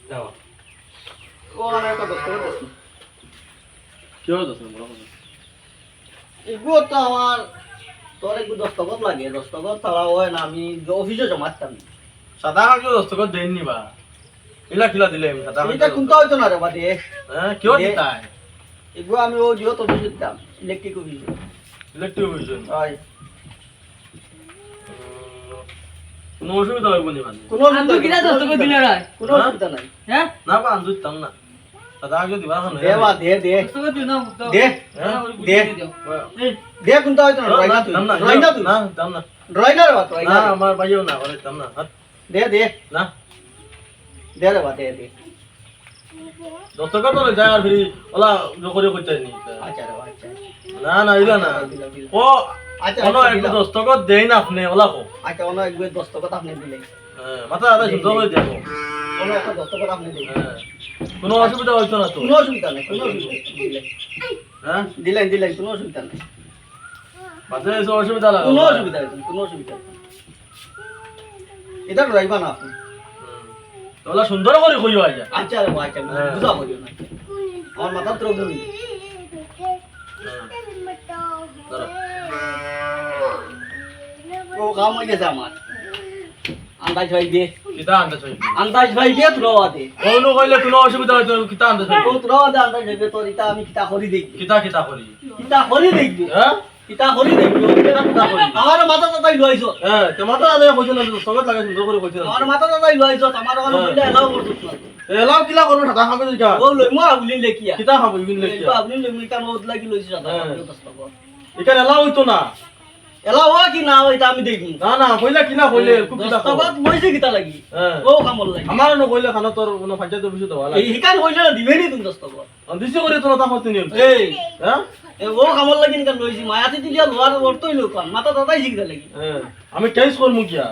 যাও ও আমার একটা দস্তখত আছে কি হলো দোস্ত বলো এগুলো তো আমার তোর একটু দস্তখত লাগে দস্তখত ছাড়া হয় না আমি অফিসে জমা দিতাম সাদা কাগজ দস্তখত দেননি বা ইলা খিলা দিলে আমি সাদা এটা কোনটা হইতো না রে বাদে হ্যাঁ কিও দিতাই এগুলো আমি ও জিও তো অফিসে দিতাম ইলেকট্রিক অফিসে ইলেকট্রিক হইছেন হয় কোনো অসুবিধা হইব নি মানে কোনো আন্দু কিরা দস্তখত দিলে রায় কোনো অসুবিধা নাই হ্যাঁ না বা আন্দু দিতাম না সাদা কাগজ দিবা কেন দে বা দে দে দস্তখত দিও না দে দে এই দে কোনটা হইতো না ড্রয়িং তুই দাম না ড্রয়িং তুই না দাম না ড্রয়িং রে বা ড্রয়িং না আমার ভাইও না বলে দাম না দে দে না দে রে বা দে দে দস্তখত হলে যায় আর ফিরি ওলা জকরি করতে নি আচ্ছা রে বা আচ্ছা না না ইলা না ও আচ্ছা কোনো একটু দস্তখত দেই না আপনি ওলা কো আচ্ছা অন্য একবার দস্তখত আপনি দিলেন মাথা আদা সুন্দর করে দেবো অন্য একটা দস্তখত আপনি দিলেন কোনো অসুবিধা হইতো না তো কোনো অসুবিধা নাই কোনো অসুবিধা নাই। দিলেন হ্যাঁ দিলেন দিলেন কোনো অসুবিধা নাই মাঝে এসে অসুবিধা লাগে কোনো অসুবিধা নাই কোনো অসুবিধা নাই এটা ড্রাইভার না আপনি ওলা সুন্দর করে কইও আজ আচ্ছা রে বা আচ্ছা বুঝা বলিও না আমার মাথা প্রবলেম নেই ও কাম হয়ে গেছে আমার আন্দাজ ভাই দে কিতা আনতে চাই আন্দাজ ভাই দে তুলবা দে কোনো কইলে কোনো অসুবিধা হইতো কিতা আনতে চাই ও তুলবা দে আন্দাজ ভাই তোর ইটা আমি কিতা করি দেখি কিতা কিতা করি কিতা করি দেখবি হ্যাঁ কিতা করি দেখবি কিতা করি আমার মাথা তাই লইছো হ্যাঁ তোমার তো আদে কইছ না সঙ্গে লাগে সুন্দর করে কইছ আমার মাথা তাই লইছো আমার ওখানে বইলে এলাও করছিস না এলাও কিলা করব সাদা খাবে যা ও লই মা উলিন লেখিয়া কিতা খাবো ইবিন লেখি আপনি লই মিটা মত লাগি লইছি সাদা এখানে এলাও হইতো না এলাও হয় কি না হয় এটা আমি দেখি না না কইলা কিনা কইলে খুব কিতা খাবো দস্তখত লইছে কিতা লাগি হ্যাঁ ও কামল লাগি আমার ন কইলে খানা তোর কোনো পঞ্চায়েত অফিসে দেওয়া লাগে এই হিকান কইলে না দিবেনি তুমি দস্তখত দিছে করে তোর তা করতে নিয়ম এই হ্যাঁ ও কামল লাগি নিকান লইছি মায়াতি দিলিয়া লোয়ার অর্থই লোকান মাথা দাদাই শিখতে লাগি হ্যাঁ আমি কেস করমু কিয়া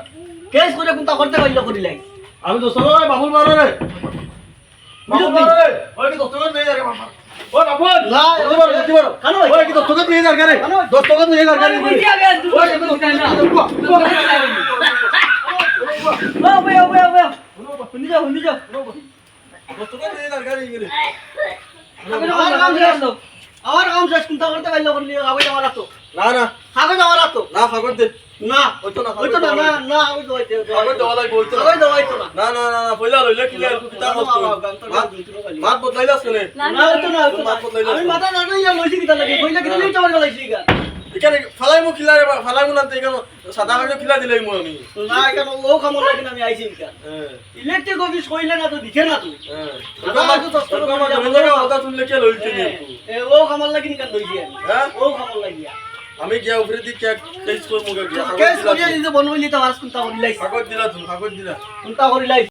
কেস করে কোনটা করতে পারলো করি লাগি আমি তো সবাই বাবুল মারে রে বাবুল মারে রে ওই কি দস্তখত নিয়ে যারে বাবা ও বাবুল না, ওই বাবুল কি বড় কেন? ওই কি দস্তখত নিয়ে যার গারে দস্তখত নিয়ে যার গারে বুঝি আগে দুটো দস্তখত না ও ভাই হুনি যাও দস্তখত নিয়ে যার গারে গেলে আমার কাম শেষ কোনটা করতে পারলো করলি কাগজ আমার তো না না কাগজ আমার তো না কাগজ দে না হইতো না হইতো না না না কাগজ হইতো কাগজ দেওয়া লাগবে হইতো না কাগজ হইতো না না না না না পয়লা লইলে কি লাগে কিতা কষ্ট মাত বদলাইলাস কেনে না হইতো না আমি মাথা না ইয়া লইছি কিটা লাগে কইলা কিটা লইতে পারবা লাইছি গা এখানে ফালাই মু খিলা রে ফালাই মু না তে কেন সাদা কাগজ খিলা দিলাই মু আমি না কেন ও কামল লাগি না আমি আইছি কিটা হ্যাঁ ইলেকট্রিক অফিস কইলে না তো দিছে না তুই হ্যাঁ আমার তো দস্তখত আমার করে জমিদার কথা শুনলে কে লইতে নি এ ও কামল লাগি নিকান লইছি আমি হ্যাঁ ও কামল লাগিয়া আমি গিয়া উপরে দি কেস করমু গিয়া কেস করিয়া দিতে বনবইলি তো আজ কোনটা করি লাইছি কাগজ দিলা তুমি কাগজ দিলা কোনটা করি লাইছি